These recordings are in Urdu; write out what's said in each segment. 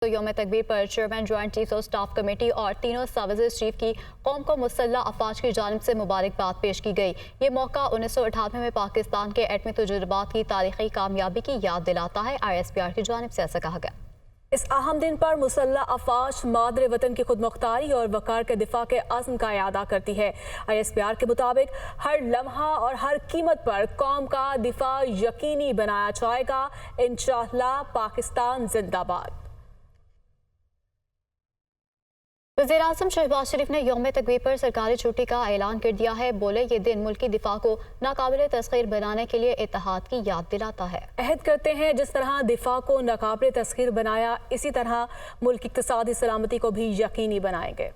تو یوم تکبیر پر chairman joint chief of staff committee اور تینوں سروسز چیف کی قوم کو مسلح افواج کی جانب سے مبارکباد پیش کی گئی۔ یہ موقع 1998 میں پاکستان کے ایٹمی تجربات کی تاریخی کامیابی کی یاد دلاتا ہے۔ ISPR کی جانب سے ایسا کہا گیا۔ اس اہم دن پر مسلح افواج مادر وطن کی خود مختاری اور وقار کے دفاع کے عزم کا اعادہ کرتی ہے۔ ISPR کے مطابق ہر لمحہ اور ہر قیمت پر قوم کا دفاع یقینی بنایا جائے گا۔ انشاءاللہ پاکستان زندہ باد۔ وزیراعظم شہباز شریف نے یوم تکبیر پر سرکاری چھٹی کا اعلان کر دیا ہے۔ بولے یہ دن ملکی دفاع کو ناقابل تسخیر بنانے کے لیے اتحاد کی یاد دلاتا ہے۔ عہد کرتے ہیں جس طرح دفاع کو ناقابل تسخیر بنایا، اسی طرح ملک کی اقتصادی سلامتی کو بھی یقینی بنائیں گے۔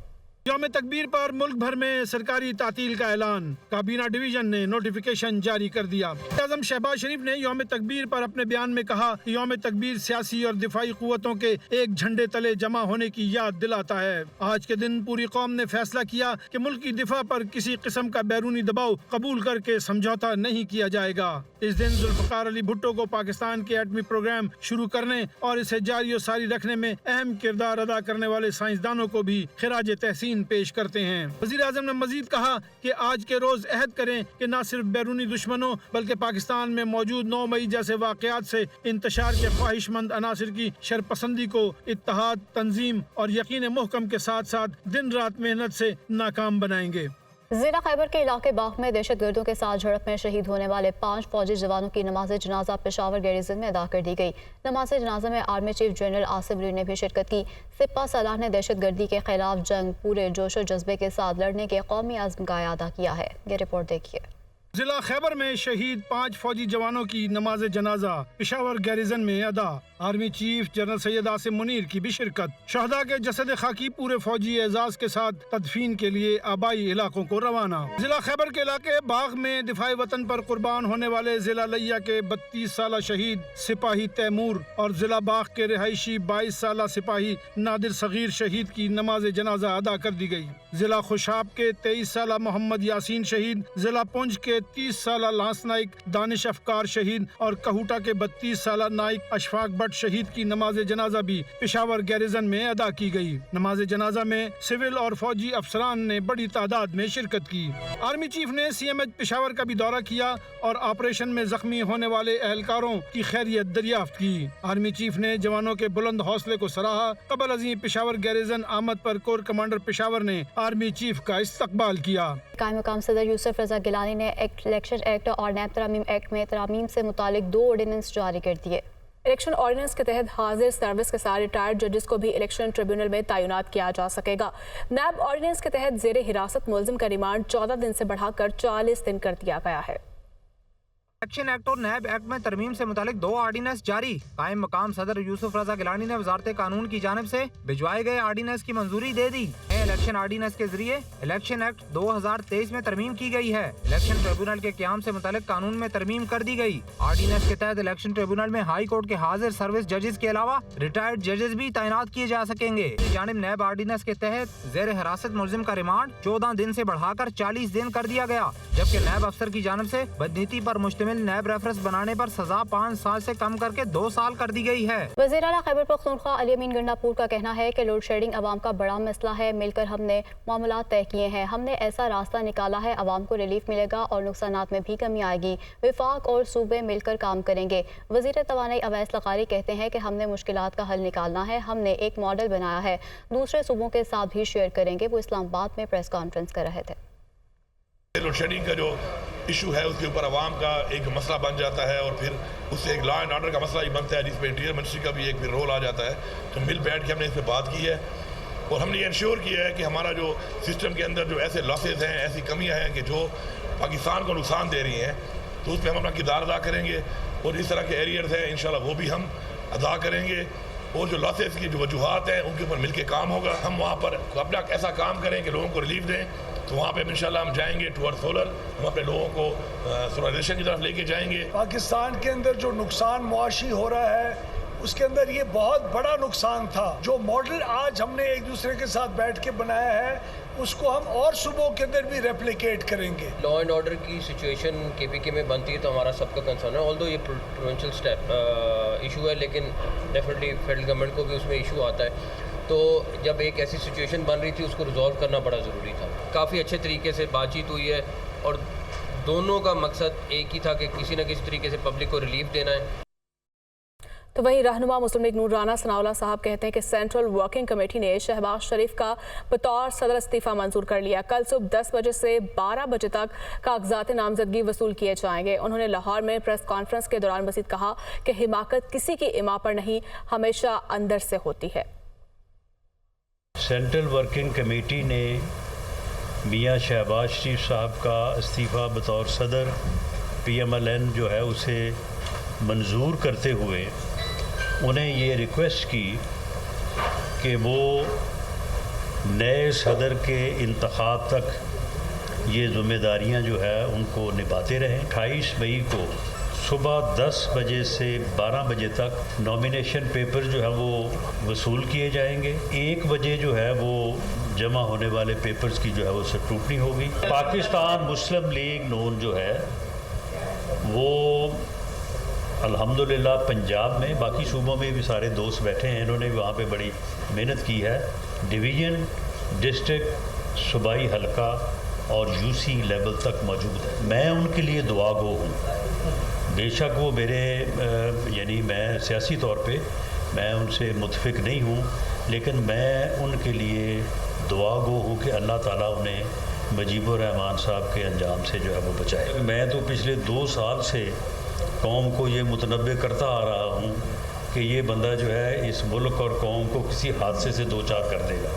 یوم تکبیر پر ملک بھر میں سرکاری تعطیل کا اعلان، کابینہ ڈویژن نے نوٹیفیکیشن جاری کر دیا۔ وزیراعظم شہباز شریف نے یوم تکبیر پر اپنے بیان میں کہا کہ یوم تکبیر سیاسی اور دفاعی قوتوں کے ایک جھنڈے تلے جمع ہونے کی یاد دلاتا ہے۔ آج کے دن پوری قوم نے فیصلہ کیا کہ ملک کی دفاع پر کسی قسم کا بیرونی دباؤ قبول کر کے سمجھوتا نہیں کیا جائے گا۔ اس دن ذوالفقار علی بھٹو کو پاکستان کے ایٹمی پروگرام شروع کرنے اور اسے جاری و ساری رکھنے میں اہم کردار ادا کرنے والے سائنسدانوں کو بھی خراج تحسین پیش کرتے ہیں۔ وزیر اعظم نے مزید کہا کہ آج کے روز عہد کریں کہ نہ صرف بیرونی دشمنوں بلکہ پاکستان میں موجود 9 مئی جیسے واقعات سے انتشار کے خواہش مند عناصر کی شرپسندی کو اتحاد، تنظیم اور یقین محکم کے ساتھ ساتھ دن رات محنت سے ناکام بنائیں گے۔ ضلع خیبر کے علاقے باغ میں دہشت گردوں کے ساتھ جھڑپ میں شہید ہونے والے 5 فوجی جوانوں کی نماز جنازہ پشاور گیریزن میں ادا کر دی گئی۔ نماز جنازہ میں آرمی چیف جنرل آصف علی نے بھی شرکت کی۔ سپہ سالار نے دہشت گردی کے خلاف جنگ پورے جوش و جذبے کے ساتھ لڑنے کے قومی عزم کا اعادہ کیا ہے۔ یہ رپورٹ دیکھیے۔ ضلع خیبر میں شہید 5 فوجی جوانوں کی نماز جنازہ پشاور گیریزن میں ادا، آرمی چیف جنرل سید آصم منیر کی بھی شرکت۔ شہداء کے جسد خاکی پورے فوجی اعزاز کے ساتھ تدفین کے لیے آبائی علاقوں کو روانہ۔ ضلع خیبر کے علاقے باغ میں دفاع وطن پر قربان ہونے والے ضلع لیا کے 32 سالہ شہید سپاہی تیمور اور ضلع باغ کے رہائشی 22 سالہ سپاہی نادر صغیر شہید کی نماز جنازہ ادا کر دی گئی۔ ضلع خوشاب کے 23 سالہ محمد یاسین شہید، ضلع پونچھ کے 30 سالہ لانس نائک دانش افکار شہید اور کہوٹا کے 32 سالہ نائک اشفاق بٹ شہید کی نماز جنازہ بھی پشاور گیریزن میں ادا کی گئی۔ نماز جنازہ میں سول اور فوجی افسران نے بڑی تعداد میں شرکت کی۔ آرمی چیف نے CMH پشاور کا بھی دورہ کیا اور آپریشن میں زخمی ہونے والے اہلکاروں کی خیریت دریافت کی۔ آرمی چیف نے جوانوں کے بلند حوصلے کو سراہا۔ قبل ازیں پشاور گیریزن آمد پر کور کمانڈر پشاور نے آرمی چیف کا استقبال کیا۔ قائم مقام صدر یوسف رضا گیلانی نے الیکشن ایکٹ اور نیب ترامیم ایکٹ میں ترامیم سے متعلق 2 آرڈیننس جاری کر دیے۔ الیکشن آرڈیننس کے تحت حاضر سروس کے سارے ریٹائرڈ ججز کو بھی الیکشن ٹریبیونل میں تعینات کیا جا سکے گا۔ نیب آرڈیننس کے تحت زیر حراست ملزم کا ریمانڈ 14 دن سے بڑھا کر 40 دن کر دیا گیا ہے۔ الیکشن ایکٹ اور نیب ایکٹ میں ترمیم سے متعلق 2 آرڈیننس جاری۔ قائم مقام صدر یوسف رضا گیلانی نے وزارت قانون کی جانب سے بھجوائے گئے آرڈیننس کی منظوری دے دی۔ الیکشن آرڈیننس کے ذریعے الیکشن ایکٹ 2023 میں ترمیم کی گئی ہے۔ الیکشن ٹریبیونل کے قیام سے متعلق قانون میں ترمیم کر دی گئی۔ آرڈیننس کے تحت الیکشن ٹریبیونل میں ہائی کورٹ کے حاضر سروس ججز کے علاوہ ریٹائرڈ ججز بھی تعینات کیے جا سکیں گے۔ جانب نیب آرڈیننس کے تحت زیر حراست ملزم کا ریمانڈ 14 دن سے بڑھا کر 40 دن کر دیا گیا، جبکہ نیب افسر کی جانب سے بدنیتی پر مشتمل نیب ریفرنس بنانے پر سزا 5 سال سے کم کر کے 2 سال کر دی گئی ہے۔ وزیر اعلیٰ خیبر پختونخوا علی امین گنڈاپور کا کہنا ہے کہ لوڈ شیڈنگ عوام کا بڑا مسئلہ ہے۔ مل کر ہم نے معاملات طے کیے ہیں، ہم نے ایسا راستہ نکالا ہے، عوام کو ریلیف ملے گا اور نقصانات میں بھی کمی آئے گی۔ وفاق اور صوبے مل کر کام کریں گے۔ وزیر توانائی اویس لغاری کہتے ہیں کہ ہم نے مشکلات کا حل نکالنا ہے، ہم نے ایک ماڈل بنایا ہے، دوسرے صوبوں کے ساتھ بھی شیئر کریں گے۔ وہ اسلام آباد میں پریس کانفرنس کر رہے تھے۔ لوڈ شیڈنگ کا جو ایشو ہے اس کے اوپر عوام کا ایک مسئلہ بن جاتا ہے اور پھر اس سے ایک لا اینڈ آرڈر کا مسئلہ ہی بنتا ہے، جس پہ انٹیریئر منسٹری کا بھی ایک پھر رول آ جاتا ہے۔ تو مل بیٹھ کے ہم نے اس پہ بات کی ہے اور ہم نے یہ انشور کیا ہے کہ ہمارا جو سسٹم کے اندر جو ایسے لاسز ہیں، ایسی کمیاں ہیں کہ جو پاکستان کو نقصان دے رہی ہیں، تو اس پہ ہم اپنا کردار ادا کریں گے اور اس طرح کے ایریئرز ہیں انشاءاللہ وہ بھی ہم ادا کریں گے اور جو لاسز کی جو وجوہات ہیں ان کے اوپر مل کے کام ہوگا۔ ہم وہاں پر اپنا ایسا کام کریں کہ لوگوں کو ریلیف دیں، تو وہاں پہ انشاءاللہ ہم جائیں گے ٹوورڈ سولر، ہم اپنے لوگوں کو سولرائزیشن کی طرف لے کے جائیں گے۔ پاکستان کے اندر جو نقصان معاشی ہو رہا ہے اس کے اندر یہ بہت بڑا نقصان تھا. جو ماڈل آج ہم نے ایک دوسرے کے ساتھ بیٹھ کے بنایا ہے اس کو ہم اور صوبوں کے اندر بھی ریپلیکیٹ کریں گے. لا اینڈ آرڈر کی سچویشن کے پی کے میں بنتی ہے تو ہمارا سب کا کنسرن ہے. آلدو یہ پروونشل اسٹیپ ایشو ہے لیکن ڈیفینیٹلی فیڈرل گورنمنٹ کو بھی اس میں ایشو آتا ہے. تو جب ایک ایسی سچویشن بن رہی تھی اس کو ریزالو کرنا بڑا ضروری تھا. کافی اچھے طریقے سے بات چیت ہوئی ہے اور دونوں کا مقصد ایک ہی تھا کہ کسی نہ کسی طریقے سے پبلک کو ریلیف دینا ہے. تو وہیں رہنما مسلم لیگ نون رانا ثناء اللہ صاحب کہتے ہیں کہ سینٹرل ورکنگ کمیٹی نے شہباز شریف کا بطور صدر استعفیٰ منظور کر لیا. کل صبح 10 بجے سے 12 بجے تک کاغذات نامزدگی وصول کیے جائیں گے. انہوں نے لاہور میں پریس کانفرنس کے دوران مزید کہا کہ حماقت کسی کی اما پر نہیں ہمیشہ اندر سے ہوتی ہے. سینٹرل ورکنگ کمیٹی نے میاں شہباز شریف صاحب کا استعفیٰ بطور صدر PMLN جو ہے اسے منظور کرتے ہوئے انہیں یہ ریکویسٹ کی کہ وہ نئے صدر کے انتخاب تک یہ ذمہ داریاں جو ہے ان کو نبھاتے رہیں. 28 مئی کو صبح 10 بجے سے 12 بجے تک نامینیشن پیپر جو ہے وہ وصول کیے جائیں گے. 1 بجے جو ہے وہ جمع ہونے والے پیپرز کی جو ہے وہ اسکروٹنی ہوگی. پاکستان مسلم لیگ نون جو ہے وہ الحمدللہ پنجاب میں باقی صوبوں میں بھی سارے دوست بیٹھے ہیں, انہوں نے بھی وہاں پہ بڑی محنت کی ہے. ڈویژن, ڈسٹرکٹ, صوبائی حلقہ اور UC لیول تک موجود ہے. میں ان کے لیے دعا گو ہوں. بے شک وہ میرے یعنی میں سیاسی طور پہ میں ان سے متفق نہیں ہوں, لیکن میں ان کے لیے دعا گو ہوں کہ اللہ تعالیٰ انہیں مجیب الرحمان صاحب کے انجام سے جو ہے وہ بچائے. میں تو پچھلے 2 سال سے قوم کو یہ متنبع کرتا آ رہا ہوں کہ یہ بندہ جو ہے اس ملک اور قوم کو کسی حادثے سے 2 چار کر دے گا.